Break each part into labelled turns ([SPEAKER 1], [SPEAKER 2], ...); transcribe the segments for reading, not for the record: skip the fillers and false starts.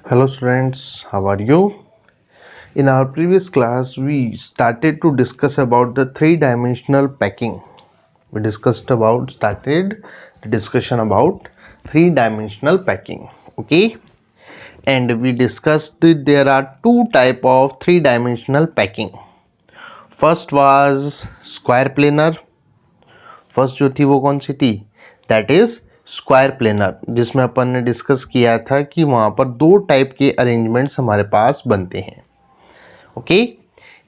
[SPEAKER 1] Hello students, how are you? In our previous class, we started to discuss about the three-dimensional packing. We started the discussion about three-dimensional packing. Okay, and we discussed that there are two type of three-dimensional packing. First was square planar. First जो थी वो कौन सी थी? That is square planar, जिसमें अपन ने discuss किया था कि वहां पर दो टाइप के अरेंजमेंट्स हमारे पास बनते हैं. ओके,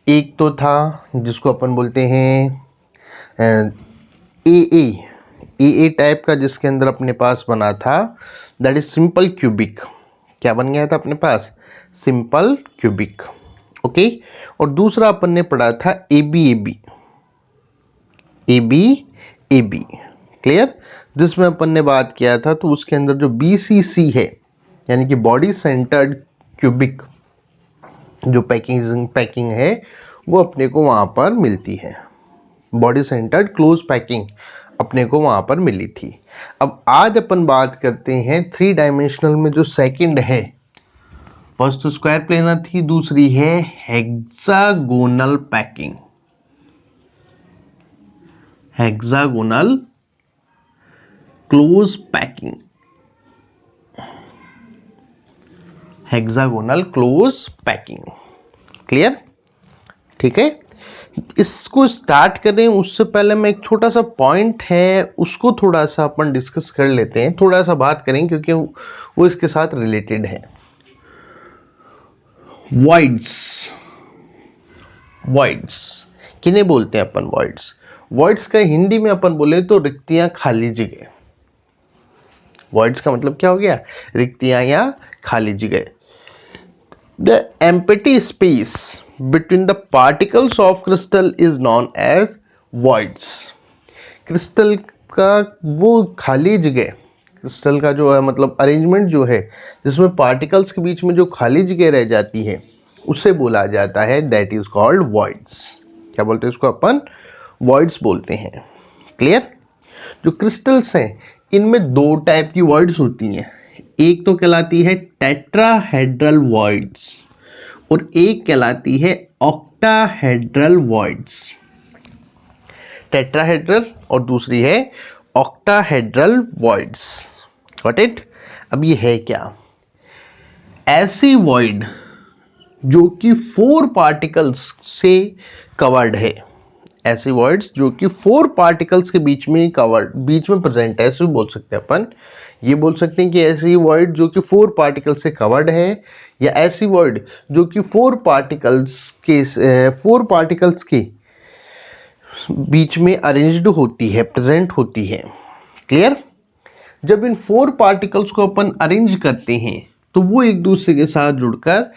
[SPEAKER 1] एक तो था जिसको अपन बोलते हैं ए ए टाइप का, जिसके अंदर अपने पास बना था दैट इज सिंपल क्यूबिक. क्या बन गया था अपने पास? Simple cubic. ओके, और दूसरा अपन ने पढ़ा था ए बी क्लियर, जिसमें अपन ने बात किया था. तो उसके अंदर जो BCC है, यानी कि बॉडी सेंटर्ड क्यूबिक जो पैकिंग है, वो अपने को वहां पर मिलती है. बॉडी सेंटर्ड क्लोज पैकिंग अपने को वहां पर मिली थी. अब आज अपन बात करते हैं थ्री डायमेंशनल में जो सेकंड है. फर्स्ट तो स्क्वायर प्लेनर थी, दूसरी है hexagonal packing. Hexagonal close packing. Hexagonal close packing. Clear? ठीक है. इसको स्टार्ट करें उससे पहले मैं एक छोटा सा पॉइंट है उसको थोड़ा सा अपन डिस्कस कर लेते हैं, थोड़ा सा बात करें क्योंकि वो इसके साथ रिलेटेड है. वॉइड्स किन्हें बोलते हैं अपन? वॉइड्स का हिंदी में अपन बोले तो रिक्तियां, खाली जगह. वॉइड्स का मतलब क्या हो गया? रिक्तियां या खाली जगह. The empty space between the particles of crystal is known as voids. Crystal का वो खाली जगह, क्रिस्टल का जो है मतलब अरेंजमेंट जो है जिसमें पार्टिकल्स के बीच में जो खाली जगह रह जाती है, उसे बोला जाता है दैट इज कॉल्ड वॉइड्स. क्या बोलते हैं उसको? अपन वॉइड्स बोलते हैं. क्लियर? जो क्रिस्टल्स हैं इनमें दो टाइप की वॉइड्स होती हैं. एक तो कहलाती है टेट्राहेड्रल वॉइड्स और एक कहलाती है ऑक्टाहेड्रल वॉइड्स. टेट्राहेड्रल और दूसरी है ऑक्टाहेड्रल वॉइड्स. Got it? अब ये है क्या? ऐसी वॉइड जो कि 4 पार्टिकल्स से कवर्ड है. ऐसी वॉइड्स जो कि 4 पार्टिकल्स के बीच में प्रेजेंट है, ऐसे भी बोल सकते हैं अपन. ये बोल सकते हैं कि ऐसी वॉइड जो कि 4 पार्टिकल से कवर्ड है, या ऐसी वॉइड जो कि 4 पार्टिकल्स के बीच में अरेंज्ड होती है, प्रेजेंट होती है. क्लियर? जब इन 4 पार्टिकल्स को अपन अरेंज करते हैं तो वो एक दूसरे के साथ जुड़कर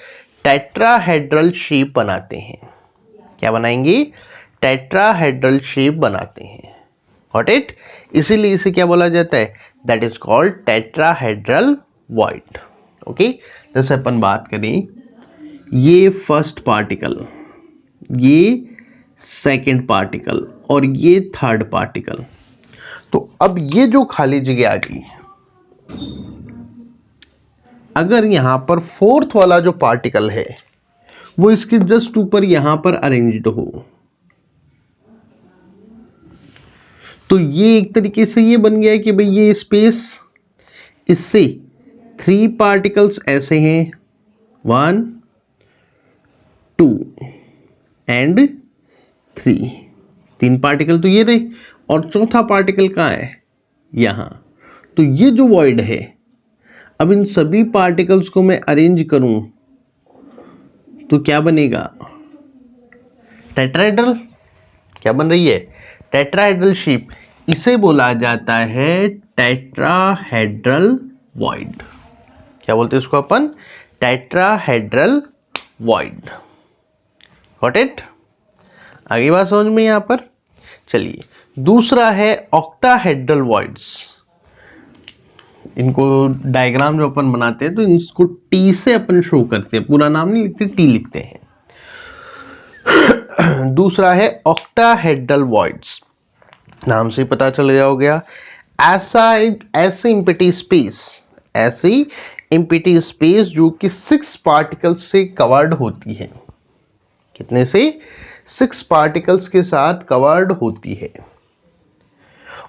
[SPEAKER 1] टेट्राहेड्रल शेप बनाते हैं. क्या बनाएंगे? टेट्राहेड्रल शेप बनाते हैं. Got it? इसीलिए इसे क्या बोला जाता है? That is called tetrahedral void. Okay, जैसे अपन बात करें, ये फर्स्ट पार्टिकल, ये सेकंड पार्टिकल और ये थर्ड पार्टिकल. तो अब ये जो खाली जगह आ गई, अगर यहां पर फोर्थ वाला जो पार्टिकल है वो इसके जस्ट ऊपर यहां पर अरेंज्ड हो, तो ये एक तरीके से ये बन गया है कि भाई ये स्पेस, इससे 3 पार्टिकल्स ऐसे हैं, 1 2 एंड 3. 3 पार्टिकल तो ये रहे और चौथा पार्टिकल कहां है? यहां. तो ये जो वॉइड है, अब इन सभी पार्टिकल्स को मैं अरेंज करूं तो क्या बनेगा? टेट्राहेड्रल. क्या बन रही है? Tetrahedral shape. इसे बोला जाता है टेट्राहेड्रल वॉइड. क्या बोलते हैं इसको अपन? Tetrahedral void. Got it? आगे बात समझ में यहां पर. चलिए, दूसरा है ऑक्टाहेड्रल वॉइड्स. इनको डायग्राम जो अपन बनाते हैं तो इसको टी से अपन शो करते हैं, पूरा नाम नहीं लिखते, टी लिखते हैं. दूसरा है ऑक्टाहेड्रल वॉइड्स. नाम से पता चल गया हो गया. ऐसी एम्प्टी स्पेस, ऐसी एम्प्टी स्पेस जो कि 6 पार्टिकल्स से कवर्ड होती है। कितने से? 6 पार्टिकल्स के साथ कवर्ड होती है।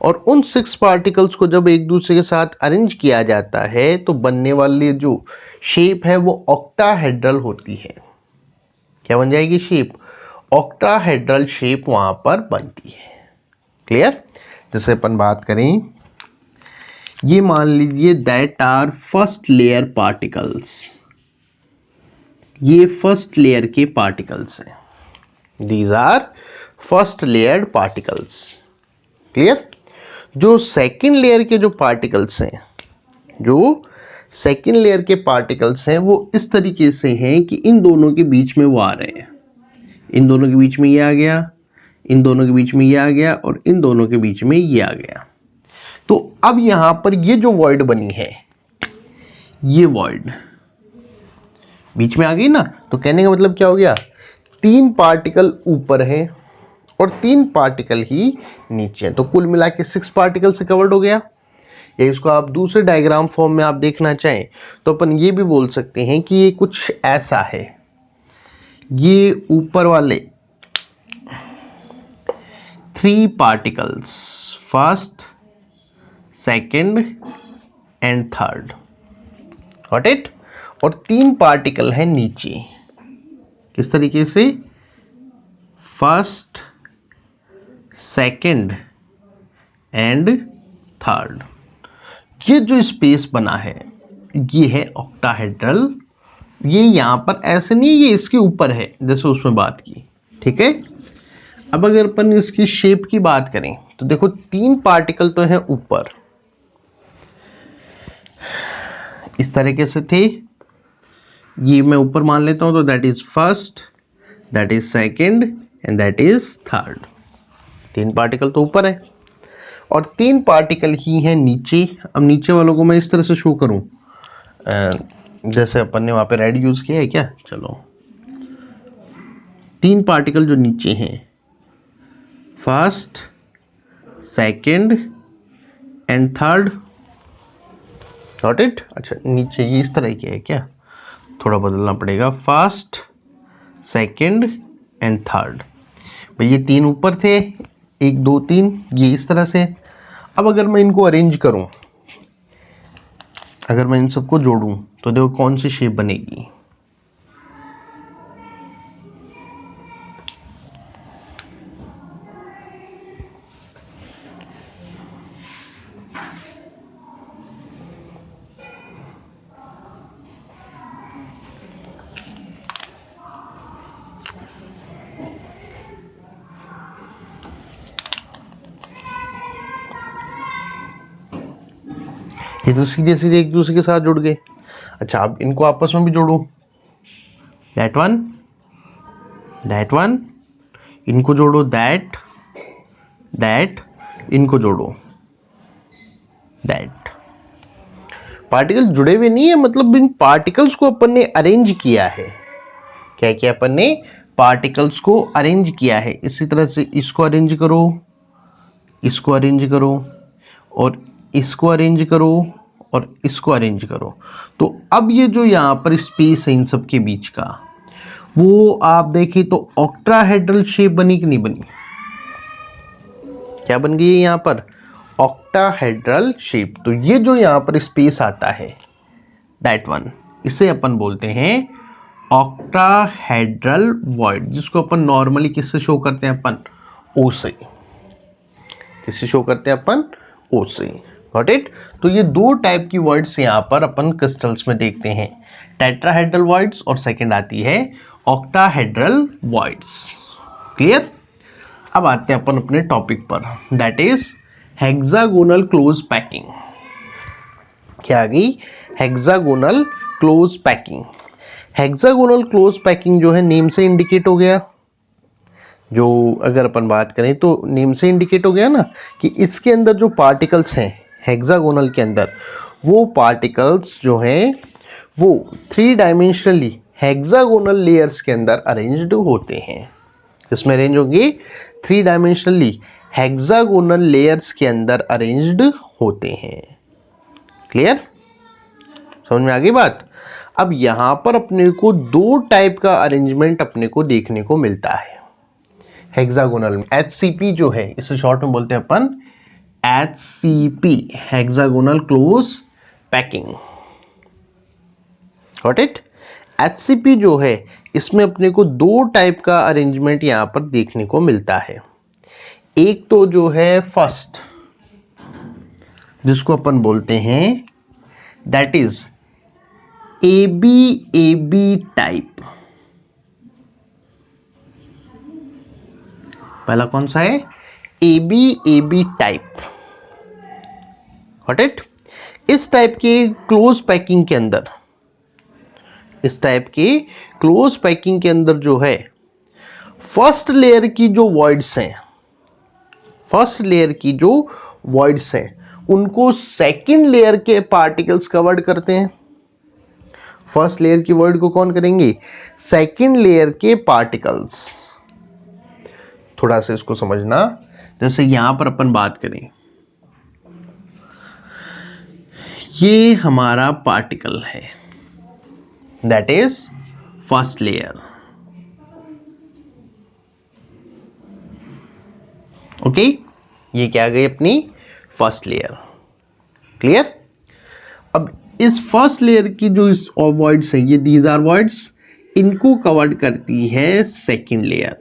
[SPEAKER 1] और उन 6 पार्टिकल्स को जब एक दूसरे के साथ अरेंज किया जाता है तो बनने वाली जो शेप है वो ऑक्टाहेड्रल होती है। क्या बन जाएगी शेप? ऑक्टाहेड्रल शेप वहां पर बनती है। क्लियर? जैसे अपन बात करें, ये मान लीजिए that are first layer particles, ये फर्स्ट लेयर के पार्टिकल्स हैं। These are first layered particles. Clear? जो सेकेंड लेयर के जो पार्टिकल्स हैं, जो सेकेंड लेयर के पार्टिकल्स हैं वो इस तरीके से हैं कि इन दोनों के बीच में वो आ रहे हैं। इन दोनों के बीच में ये आ गया, इन दोनों के बीच में ये आ गया और इन दोनों के बीच में ये आ गया। तो अब यहां पर ये जो वॉइड बनी है, ये वॉइड बीच में आ गई ना, तो कहने का मतलब क्या हो गया? 3 पार्टिकल ऊपर है और 3 पार्टिकल ही नीचे है, तो कुल मिला के 6 पार्टिकल से कवर्ड हो गया। या इसको आप दूसरे डायग्राम फॉर्म में आप देखना चाहें तो अपन ये भी बोल सकते हैं कि ये कुछ ऐसा है। ये ऊपर वाले 3 particles, first, second and third, got it? और 3 पार्टिकल है नीचे। किस तरीके से? First, second and third. ये जो स्पेस बना है ये है ऑक्टाहेड्रल। ये यहां पर ऐसे नहीं, ये इसके ऊपर है जैसे उसमें बात की। ठीक है? अब अगर अपन इसकी शेप की बात करें तो देखो 3 पार्टिकल तो है ऊपर, इस तरीके से थे। ये मैं ऊपर मान लेता हूं, तो that is first, that is second and that is third. 3 particle तो ऊपर है और 3 पार्टिकल ही हैं नीचे। अब नीचे वालों को मैं इस तरह से शो करूं, जैसे अपन ने वहां पे रेड यूज किया है क्या? चलो, 3 पार्टिकल जो नीचे हैं, first, second and third, got it? अच्छा, नीचे ये इस तरह के है क्या? थोड़ा बदलना पड़ेगा। First, second and third. भाई ये 3 ऊपर थे, 1 2 3, ये इस तरह से। अब अगर मैं इनको अरेंज करूं, अगर मैं इन सबको जोड़ूं तो देखो कौन सी शेप बनेगी। ये तो सीधे सीधे एक दूसरे के साथ जुड़ गए। अच्छा, अब इनको आपस में भी जोड़ूं, दैट वन, इनको जोड़ो दैट, इनको जोड़ो दैट। पार्टिकल जुड़े हुए नहीं है, मतलब इन पार्टिकल्स को अपन ने अरेंज किया है। क्या किया अपन ने? पार्टिकल्स को अरेंज किया है। इसी तरह से इसको अरेंज करो, इसको अरेंज करो और इसको अरेंज करो और इसको अरेंज करो। तो अब ये जो यहां पर स्पेस है इन सब के बीच का, वो आप देखिए तो ऑक्टाहेड्रल शेप बनी कि नहीं बनी? क्या बन गई है यहां पर? Octahedral shape. तो ये जो यहां पर स्पेस आता है, दैट वन, इसे अपन बोलते हैं ऑक्टाहेड्रल वॉइड, जिसको अपन नॉर्मली किससे शो करते हैं? अपन ओ से। किससे शो करते हैं अपन? ओ से। Got it? तो ये 2 टाइप की वॉइड्स यहां पर अपन क्रिस्टल्स में देखते हैं, टेट्राहेड्रल वॉइड्स और सेकंड आती है ऑक्टाहेड्रल वॉइड्स। क्लियर? अब आते हैं अपन अपने टॉपिक पर, that is hexagonal close packing. क्या आ गई? Hexagonal close packing. Hexagonal close packing जो है नेम से इंडिकेट हो गया। जो अगर अपन बात करें तो नेम से इंडिकेट हो गया ना कि इसके अंदर जो पार्टिकल्स हैं हेक्सागोनल के अंदर, वो पार्टिकल्स जो हैं वो 3 डायमेंशनली हेक्सागोनल लेयर्स के अंदर अरेंज्ड होते हैं। इसमें अरेंज होंगे 3 डायमेंशनली हेक्सागोनल लेयर्स के अंदर अरेंज्ड होते हैं। क्लियर? समझ में आ गई बात। अब यहां पर अपने को दो टाइप का अरेंजमेंट अपने को देखने को मिलता है हेक्सागोनल में। HCP जो है इसे शॉर्ट में बोलते हैं अपन HCP, hexagonal close packing. Got it. HCP जो है इसमें अपने को दो टाइप का अरेंजमेंट यहां पर देखने को मिलता है। एक तो जो है फर्स्ट, जिसको अपन बोलते हैं दैट इज AB टाइप। पहला कौन सा है? AB type. Got it. इस टाइप के क्लोज पैकिंग के अंदर, इस टाइप के क्लोज पैकिंग के अंदर जो है फर्स्ट लेयर की जो वॉइड्स हैं, फर्स्ट लेयर की जो वॉइड्स हैं उनको सेकंड लेयर के पार्टिकल्स कवर्ड करते हैं। फर्स्ट लेयर की वॉइड को कौन करेंगे? सेकंड लेयर के पार्टिकल्स। थोड़ा सा इसको समझना, जैसे यहां पर अपन बात करें, ये हमारा पार्टिकल है, that is first layer. Okay, ये क्या आ गई अपनी फर्स्ट लेयर। क्लियर। अब इस फर्स्ट लेयर की जो इस वॉइड्स है, ये दीज आर वॉइड्स, इनको कवर्ड करती है सेकंड लेयर।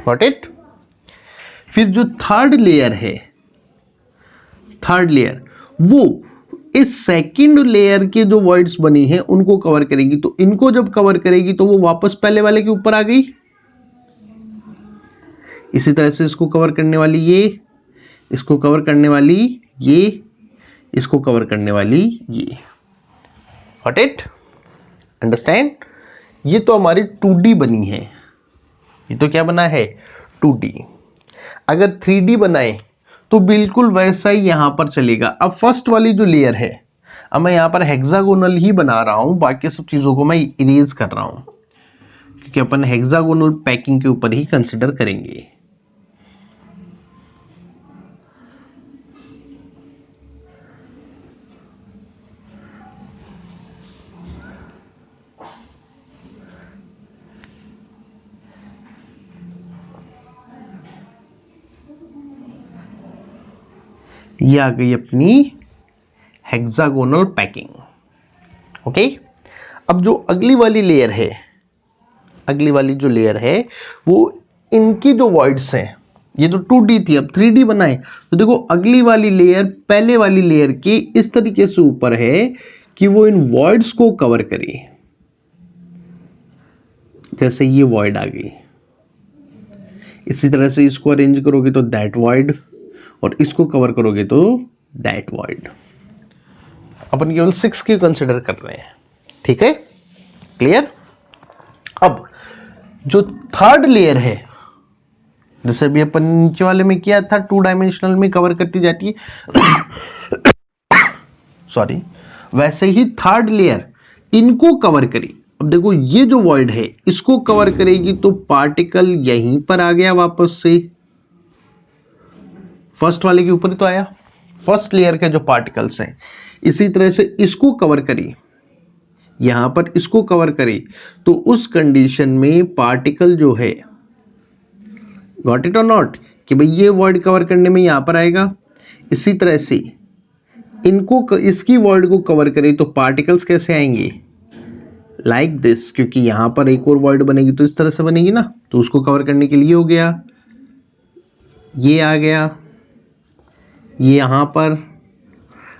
[SPEAKER 1] Got it. फिर जो थर्ड लेयर है, थर्ड लेयर वो इस सेकंड लेयर के जो वॉइड्स बनी है उनको कवर करेगी। तो इनको जब कवर करेगी तो वो वापस पहले वाले के ऊपर आ गई। इसी तरह से इसको कवर करने वाली ये, इसको कवर करने वाली ये, इसको कवर करने वाली ये। Got it. अंडरस्टैंड। ये तो हमारी 2D बनी है, ये तो क्या बना है 2D। अगर 3D बनाए तो बिल्कुल वैसा ही यहां पर चलेगा। अब फर्स्ट वाली जो लेयर है, अब मैं यहां पर हेक्सागोनल ही बना रहा हूं, बाकी सब चीजों को मैं इरेज कर रहा हूं क्योंकि अपन हेक्सागोनल पैकिंग के ऊपर ही कंसिडर करेंगे। ये आ गई अपनी हेक्सागोनल पैकिंग। ओके। अब जो अगली वाली लेयर है, अगली वाली जो लेयर है वो इनकी जो वॉइड्स हैं, ये तो 2D थी, अब 3D बनाए तो देखो अगली वाली लेयर पहले वाली लेयर के इस तरीके से ऊपर है कि वो इन वॉइड्स को कवर करे। जैसे ये वॉइड आ गई, इसी तरह से इसको अरेंज करोगे तो दैट वॉइड, और इसको कवर करोगे तो दैट वॉइड। अपन केवल 6 की कंसिडर कर रहे हैं, ठीक है। क्लियर। अब जो थर्ड लेयर है, जैसे अभी अपन नीचे वाले में किया था 2 डायमेंशनल में कवर करती जाती है सॉरी, वैसे ही थर्ड लेयर इनको कवर करी। अब देखो ये जो वॉइड है इसको कवर करेगी तो पार्टिकल यहीं पर आ गया वापस से, फर्स्ट वाले के ऊपर ही तो आया, फर्स्ट लेयर के जो पार्टिकल्स हैं। इसी तरह से इसको कवर करी, यहां पर इसको कवर करी, तो उस कंडीशन में पार्टिकल जो है, गॉट इट और नॉट, कि भाई ये वर्ड कवर करने में यहां पर आएगा। इसी तरह से इनको, इसकी वर्ड को कवर करें तो पार्टिकल्स कैसे आएंगे, लाइक दिस, क्योंकि यहां पर एक और वर्ड बनेगी तो इस तरह से बनेगी ना, तो उसको कवर करने के लिए हो गया, ये आ गया, ये यहां पर।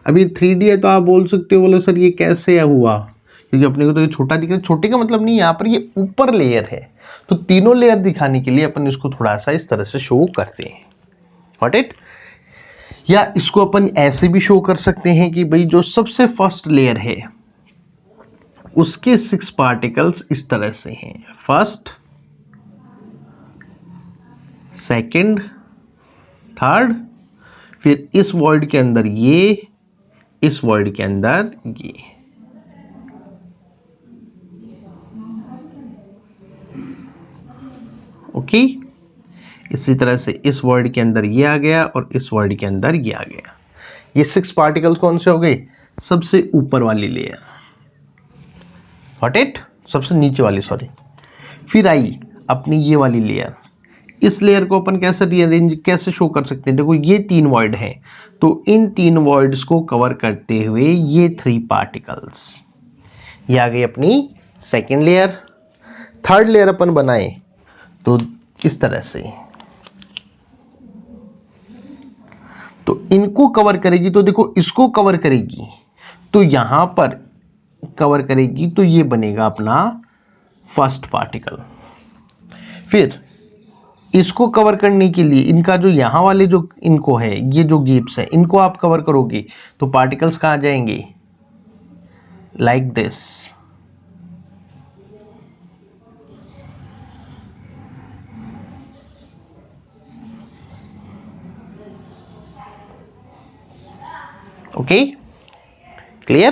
[SPEAKER 1] अब ये 3D है तो आप बोल सकते हो, बोले सर ये कैसे हुआ, क्योंकि अपने को तो ये छोटा दिख रहा है। छोटे का मतलब नहीं, यहाँ पर ये ऊपर लेयर है तो तीनों लेयर दिखाने के लिए अपन इसको थोड़ा सा इस तरह से शो करते हैं। Got it. या इसको अपन ऐसे भी शो कर सकते हैं कि भाई जो सबसे फर्स्ट लेयर है उसके 6 पार्टिकल्स इस तरह से हैं, फर्स्ट, सेकंड, थर्ड, फिर इस वर्ड के अंदर ये, इस वर्ड के अंदर ये। ओके। इसी तरह से इस वर्ड के अंदर ये आ गया और इस वर्ड के अंदर ये आ गया। ये 6 पार्टिकल्स कौन से हो गए? सबसे ऊपर वाली लेयर, व्हाट इट, सबसे नीचे वाली, सॉरी। फिर आई अपनी ये वाली लेयर। इस लेयर को अपन कैसे रीअरेंज, कैसे शो कर सकते हैं? देखो ये 3 वर्ड हैं, तो इन 3 वर्ड्स को कवर करते हुए ये 3 पार्टिकल्स, ये आ गई अपनी सेकेंड लेयर। थर्ड लेयर अपन बनाए तो इस तरह से, तो इनको कवर करेगी, तो देखो इसको कवर करेगी, तो यहां पर कवर करेगी, तो ये बनेगा अपना फर्स्ट पार्टिकल। फिर इसको कवर करने के लिए इनका जो यहां वाले जो इनको है, ये जो गैप्स है, इनको आप कवर करोगे तो पार्टिकल्स कहां जाएंगे? Like this. Okay, clear?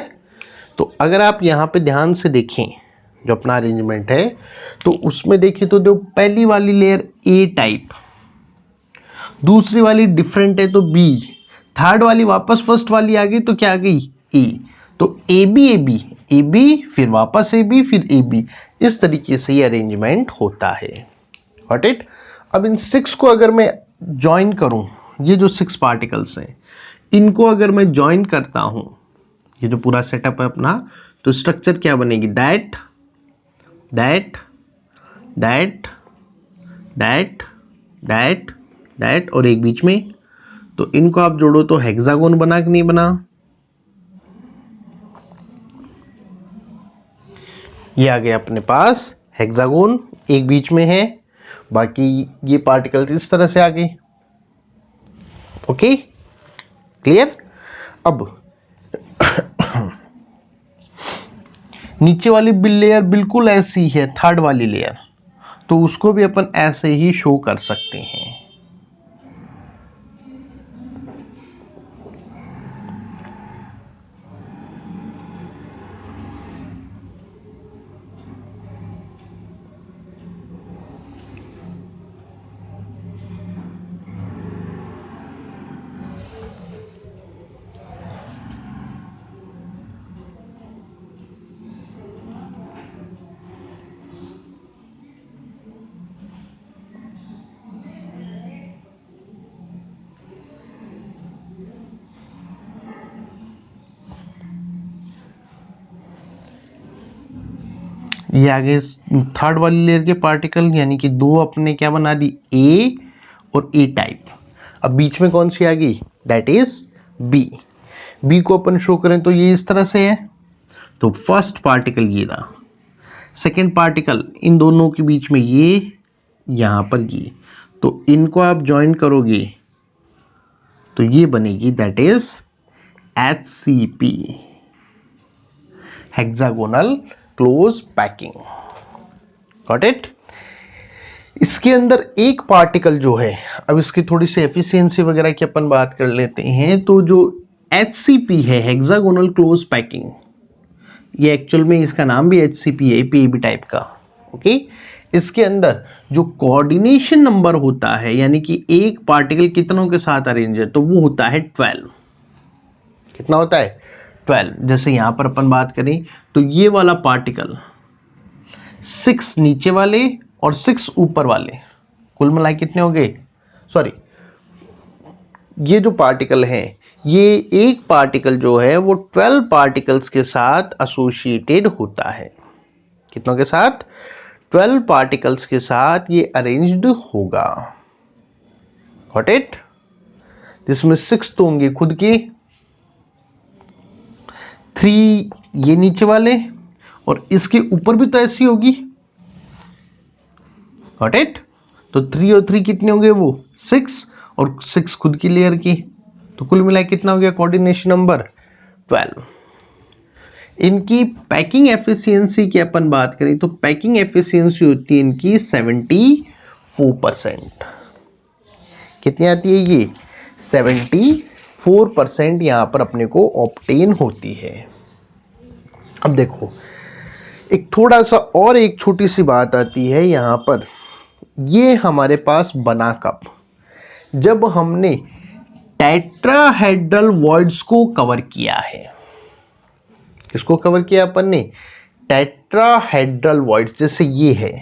[SPEAKER 1] तो अगर आप यहां पे ध्यान से देखें जो अपना अरेंजमेंट है, तो उसमें देखें तो जो पहली वाली लेयर ए टाइप, दूसरी वाली डिफरेंट है तो बी, थर्ड वाली वापस फर्स्ट वाली आ गई तो क्या आ गई? ए। तो A B A B A B, फिर वापस ए बी, फिर ए बी, इस तरीके से ये अरेंजमेंट होता है। Got it? अब इन 6 को अगर मैं ज्वाइन करूं, ये जो 6 पार्टिकल्स हैं, इनको अगर मैं ज्वाइन करता हूं, ये जो पूरा सेटअप है अपना, तो स्ट्रक्चर क्या बनेगी? That that that that that that और एक बीच में, तो इनको आप जोड़ो तो हेक्सागोन बना कि नहीं बना? ये आ गया अपने पास हेक्सागोन, एक बीच में है, बाकी ये पार्टिकल इस तरह से आ गई। Okay, clear? अब नीचे वाली लेयर बिल्कुल ऐसी है, थर्ड वाली लेयर, तो उसको भी अपन ऐसे ही शो कर सकते हैं। ये आगे थर्ड वाली लेयर के पार्टिकल, यानी कि 2 अपने क्या बना दी? ए और ए टाइप। अब बीच में कौन सी आ गई? That is B. बी को अपन शो करें तो ये इस तरह से है, तो फर्स्ट पार्टिकल ये रहा, सेकेंड पार्टिकल इन दोनों के बीच में ये, यहां पर ये, तो इनको आप ज्वाइन करोगे तो ये बनेगी, that is HCP, hexagonal close packing. Got it? इसके अंदर एक पार्टिकल जो है, अब इसकी थोड़ी सी एफिशिएंसी वगैरह की अपन बात कर लेते हैं, तो जो HCP है, हेक्सागोनल क्लोज पैकिंग, ये एक्चुअल में इसका नाम भी HCP है, PAB टाइप का। ओके, इसके अंदर जो कोऑर्डिनेशन नंबर होता है, यानी कि एक पार्टिकल कितनों के साथ अरेंज है, तो वो होता है 12। कितना होता है? 12। जैसे यहां पर अपन बात करें तो ये वाला पार्टिकल 6 नीचे वाले और 6 ऊपर वाले, कुल मिलाए कितने हो गए? सॉरी, ये जो पार्टिकल है, ये एक पार्टिकल जो है वो 12 पार्टिकल्स के साथ एसोसिएटेड होता है। कितनों के साथ? 12 पार्टिकल्स के साथ ये अरेंज्ड होगा। Got it? जिसमें 6 तो होंगे खुद के, 3 ये नीचे वाले, और इसके ऊपर भी तो ऐसी होगी। Got it? तो 3 और 3 कितने होंगे? वो 6, और 6 खुद की लेयर की, तो कुल मिला कितना हो गया कोऑर्डिनेशन नंबर? 12। इनकी पैकिंग एफिशिएंसी की अपन बात करें तो पैकिंग एफिशिएंसी होती है इनकी 74%। कितनी आती है ये? 74% यहां पर अपने को ऑब्टेन होती है। अब देखो, एक थोड़ा सा और एक छोटी सी बात आती है यहां पर, ये हमारे पास बना कब? जब हमने टेट्राहेड्रल वॉइड्स को कवर किया है। किसको कवर किया अपन ने? Tetrahedral voids. जैसे ये है,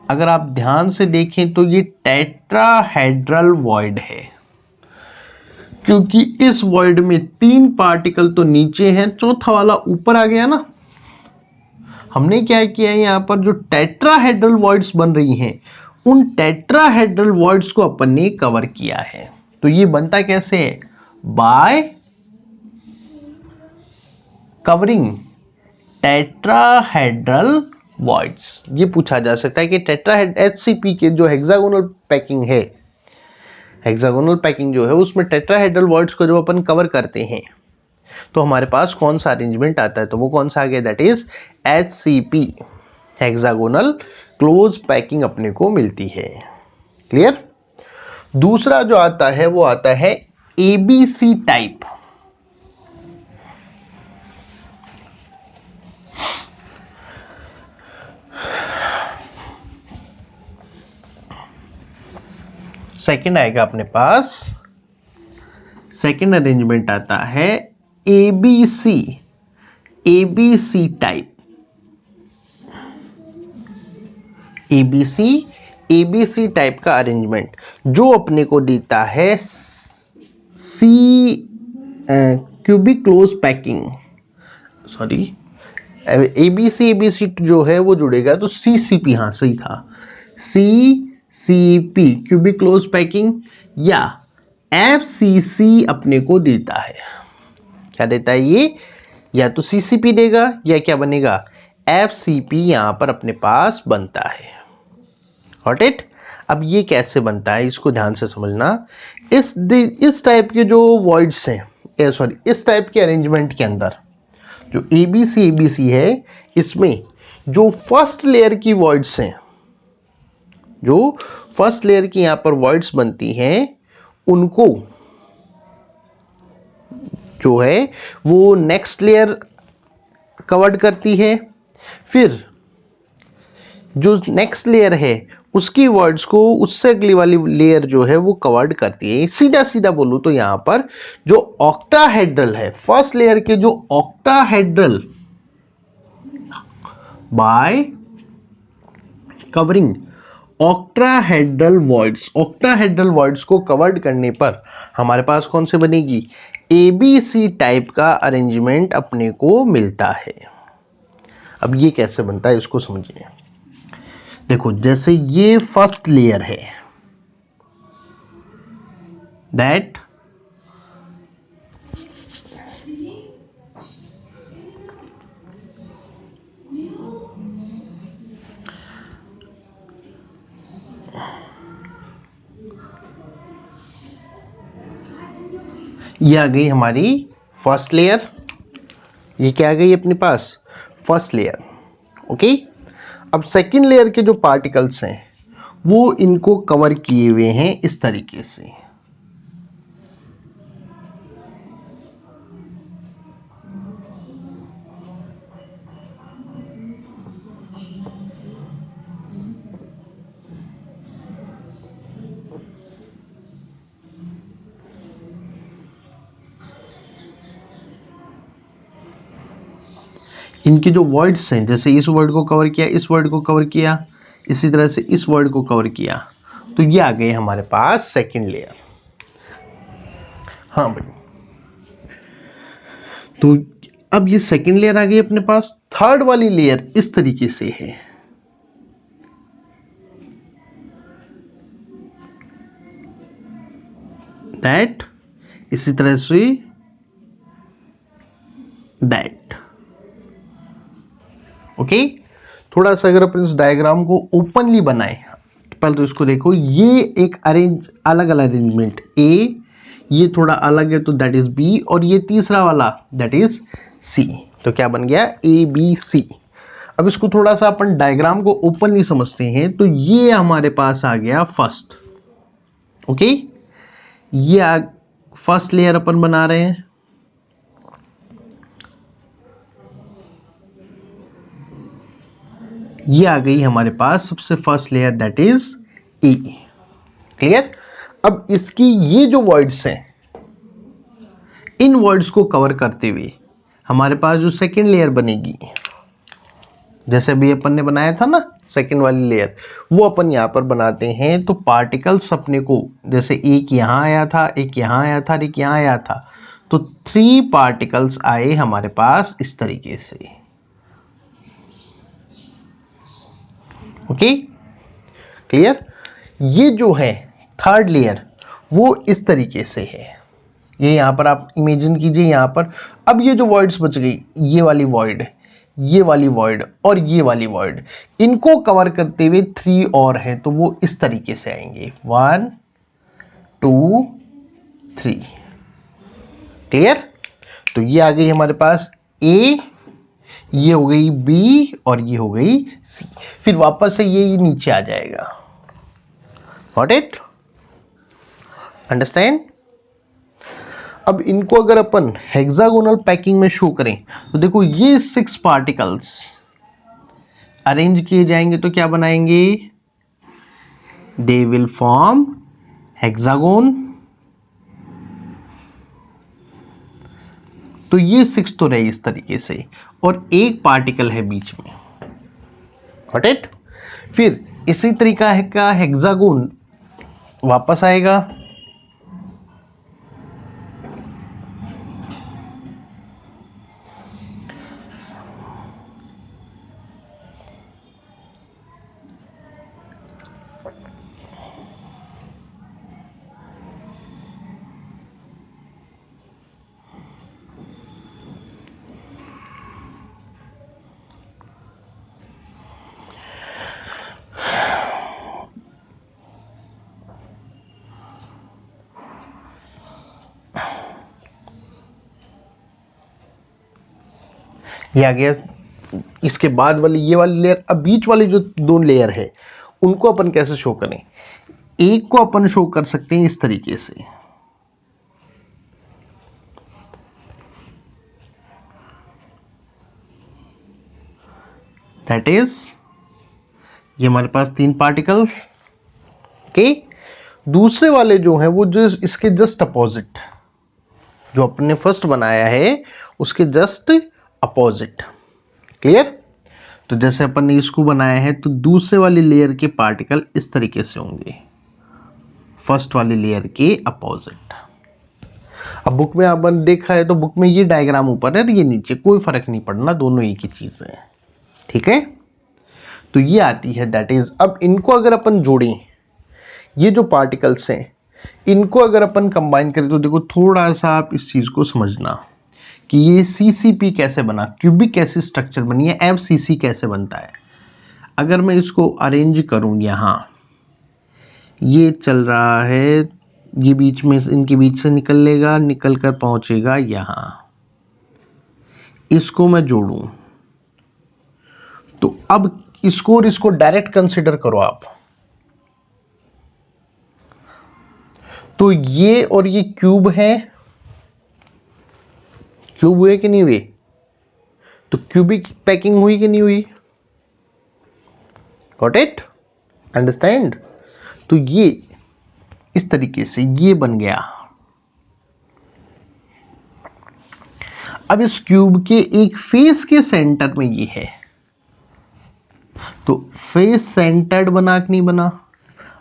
[SPEAKER 1] अगर आप ध्यान से देखें तो ये टेट्राहेड्रल वॉइड है, क्योंकि इस वॉइड में 3 पार्टिकल तो नीचे हैं, चौथा वाला ऊपर आ गया ना। हमने क्या किया है, यहां पर जो टेट्राहेड्रल वॉइड्स बन रही हैं, उन टेट्राहेड्रल वॉइड्स को अपन ने कवर किया है। तो ये बनता कैसे है? Bye covering tetrahedral voids. ये पूछा जा सकता है कि टेट्राहेड HCP के जो हेक्सागोनल पैकिंग है, हेक्सागोनल पैकिंग जो है उसमें टेट्राहेड्रल वॉइड्स को जब अपन कवर करते हैं तो हमारे पास कौन सा अरेंजमेंट आता है? तो वो कौन सा आ गया? That is HCP, hexagonal close packing अपने को मिलती है। क्लियर? दूसरा जो आता है वो आता है ABC टाइप। सेकंड आएगा अपने पास, सेकंड अरेंजमेंट आता है ABC टाइप। ABC टाइप का अरेंजमेंट जो अपने को देता है C cubic close packing. Sorry, ABC जो है वो जुड़ेगा तो CCP, हाँ सही था, CCP क्यूबिक क्लोज पैकिंग, या FCC अपने को देता है। क्या देता है ये? या तो CCP देगा या क्या बनेगा? FCP यहां पर अपने पास बनता है। Got it? अब ये कैसे बनता है इसको ध्यान से समझना। इस टाइप के जो वॉइड्स हैं, इस टाइप के अरेंजमेंट के अंदर जो ABC है, इसमें जो फर्स्ट लेयर की वॉइड्स हैं, जो फर्स्ट लेयर की यहां पर वॉइड्स बनती हैं, उनको जो है वो नेक्स्ट लेयर कवर्ड करती है। फिर जो नेक्स्ट लेयर है उसकी वर्ड्स को उससे अगली वाली लेयर जो है वो कवर्ड करती है। सीधा सीधा बोलूं तो यहां पर जो ऑक्टाहेड्रल है, फर्स्ट लेयर के जो octahedral, bye covering octahedral voids को कवर्ड करने पर हमारे पास कौन से बनेगी? ABC टाइप का अरेंजमेंट अपने को मिलता है। अब ये कैसे बनता है इसको समझिए। देखो, जैसे ये फर्स्ट लेयर है, दैट ये आ गई हमारी फर्स्ट लेयर। ये क्या आ गई अपने पास? First layer. ओके, अब सेकंड लेयर के जो पार्टिकल्स हैं वो इनको कवर किए हुए हैं इस तरीके से। इनकी जो वर्ड्स हैं, जैसे इस वर्ड को कवर किया, इस वर्ड को कवर किया, इसी तरह से इस वर्ड को कवर किया, तो ये आ गए हमारे पास सेकंड लेयर। हाँ भाई, तो अब ये सेकंड लेयर आ गई अपने पास। थर्ड वाली लेयर इस तरीके से है, दैट, इसी तरह से दैट। ओके, थोड़ा सा अगर अपन इस डायग्राम को ओपनली बनाए, पहले तो इसको देखो, ये एक अलग अलग अरेंजमेंट, ए, ये थोड़ा अलग है तो दैट इज बी, और ये तीसरा वाला दैट इज सी। तो क्या बन गया? ABC। अब इसको थोड़ा सा अपन डायग्राम को ओपनली समझते हैं, तो ये हमारे पास आ गया फर्स्ट। ओके, ये फर्स्ट लेयर अपन बना रहे हैं। ये आ गई हमारे पास सबसे first layer, that is E. Clear? अब इसकी ये जो वर्ड्स हैं, इन वर्ड्स को कवर करते हुए हमारे पास जो सेकेंड लेयर बनेगी, जैसे अभी अपन ने बनाया था ना सेकेंड वाली लेयर, वो अपन यहां पर बनाते हैं। तो पार्टिकल्स अपने को, जैसे एक यहां आया था, एक यहां आया था, एक यहां आया था, तो 3 पार्टिकल्स आए हमारे पास इस तरीके से। Okay, clear? ये जो है थर्ड लेयर, वो इस तरीके से है। ये यहां पर आप इमेजिन कीजिए, यहां पर अब ये जो वर्ड्स बच गई, ये वाली वर्ड, ये वाली वर्ड और ये वाली वर्ड, इनको कवर करते हुए 3 और हैं, तो वो इस तरीके से आएंगे, 1 2 3। क्लियर? तो ये आ गई हमारे पास ए, ये हो गई बी और ये हो गई सी। फिर वापस से ये नीचे आ जाएगा। Got it? अंडरस्टैंड? अब इनको अगर अपन हेक्सागोनल पैकिंग में शो करें तो देखो, ये 6 पार्टिकल्स अरेंज किए जाएंगे तो क्या बनाएंगे? They will form hexagon. तो ये 6 तो रहे इस तरीके से, और एक पार्टिकल है बीच में। Got it? फिर इसी तरीका का हेक्सागोन वापस आएगा, ये आ गया। इसके बाद वाली ये वाली लेयर, अब बीच वाली जो 2 लेयर है उनको अपन कैसे शो करें? एक को अपन शो कर सकते हैं इस तरीके से, दैट इज ये हमारे पास 3 पार्टिकल्स। ओके, दूसरे वाले जो हैं वो जो इसके जस्ट अपोजिट, जो अपने फर्स्ट बनाया है उसके जस्ट अपोजिट। क्लियर? तो जैसे अपन ने इसको बनाया है, तो दूसरे वाली लेयर के पार्टिकल इस तरीके से होंगे, फर्स्ट वाली लेयर के अपोजिट। अब बुक में अपन देखा है तो बुक में ये डायग्राम ऊपर है, ये नीचे, कोई फर्क नहीं पड़ना, दोनों एक ही चीज है। ठीक है? तो ये आती है, दैट इज, अब इनको अगर अपन जोड़ें, ये जो पार्टिकल्स हैं इनको अगर अपन कंबाइन करें तो देखो, थोड़ा सा आप इस चीज को समझना कि ये सीसीपी कैसे बना, क्यूबिक कैसे स्ट्रक्चर बनी है, एफसीसी कैसे बनता है। अगर मैं इसको अरेंज करूं, यहां ये चल रहा है, ये बीच में, इनके बीच से निकल लेगा, निकल कर पहुंचेगा यहां, इसको मैं जोड़ूं, तो अब इसको और इसको डायरेक्ट कंसिडर करो आप, तो ये और ये क्यूब है, क्यूब हुए कि नहीं हुए? तो क्यूबिक पैकिंग हुई कि नहीं हुई? Got it? अंडरस्टैंड? तो ये इस तरीके से ये बन गया। अब इस क्यूब के एक फेस के सेंटर में ये है, तो फेस सेंटर्ड बना कि नहीं बना?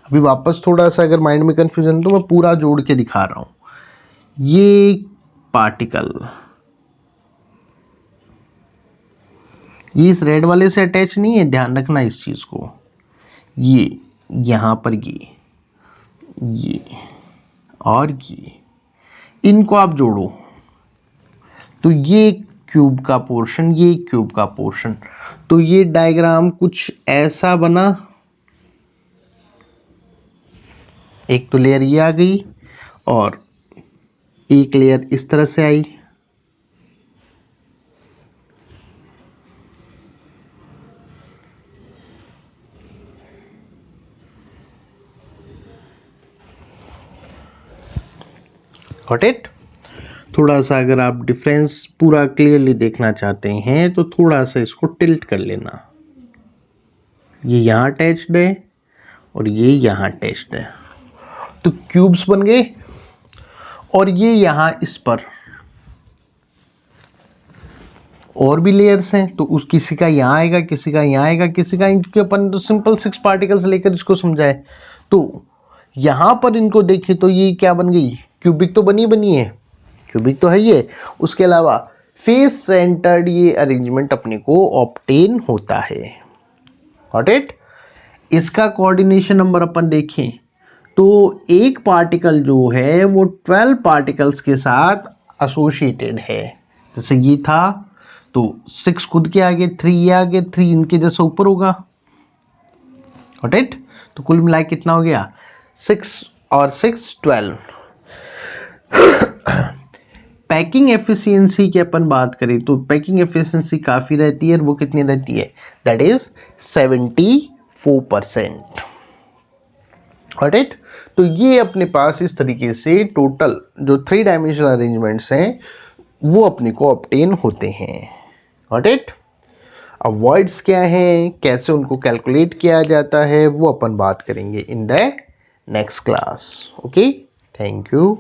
[SPEAKER 1] अभी वापस थोड़ा सा अगर माइंड में कंफ्यूजन, तो मैं पूरा जोड़ के दिखा रहा हूं। ये पार्टिकल ये इस रेड वाले से अटैच नहीं है, ध्यान रखना इस चीज को। ये यहां पर ये और ये, इनको आप जोड़ो तो ये क्यूब का पोर्शन, ये क्यूब का पोर्शन, तो ये डायग्राम कुछ ऐसा बना। एक तो लेयर ये आ गई और एक लेयर इस तरह से आई। Got it? थोड़ा सा अगर आप डिफरेंस पूरा क्लियरली देखना चाहते हैं तो थोड़ा सा इसको टिल्ट कर लेना। ये यहाँ अटैच्ड है और ये यहाँ अटैच्ड है, तो क्यूब्स बन गए। और ये यहाँ इस पर और भी लेयर्स हैं, तो उस किसी का यहाँ आएगा, किसी का यहाँ आएगा, किसी का, इनके अपन तो सिंपल 6 पार्टिकल्स लेकर इसको समझाए। तो यहाँ पर इनको देखें तो ये क्या बन गई, क्यूबिक तो बनी है, क्यूबिक तो है ये। उसके अलावा फेस सेंटर्ड ये अरेंजमेंट अपने को ऑब्टेन होता है। Got it. इसका कोऑर्डिनेशन नंबर अपन देखें तो एक पार्टिकल जो है वो 12 पार्टिकल्स के साथ एसोसिएटेड है। जैसे ये था तो 6 खुद के आगे, 3 ये आगे, 3 इनके जैसे ऊपर होगा। Got it. तो कुल मिला कितना हो गया, 6 और 6 12। पैकिंग एफिशिएंसी की अपन बात करें तो पैकिंग एफिशिएंसी काफी रहती है, वो कितनी रहती है, दैट इज 74%। Got it. तो ये अपने पास इस तरीके से टोटल जो 3 डायमेंशनल अरेंजमेंट्स हैं वो अपने को ऑब्टेन होते हैं। Got it. अब वॉइड्स क्या हैं, कैसे उनको कैलकुलेट किया जाता है, वो अपन बात करेंगे in the next class. Okay, thank you.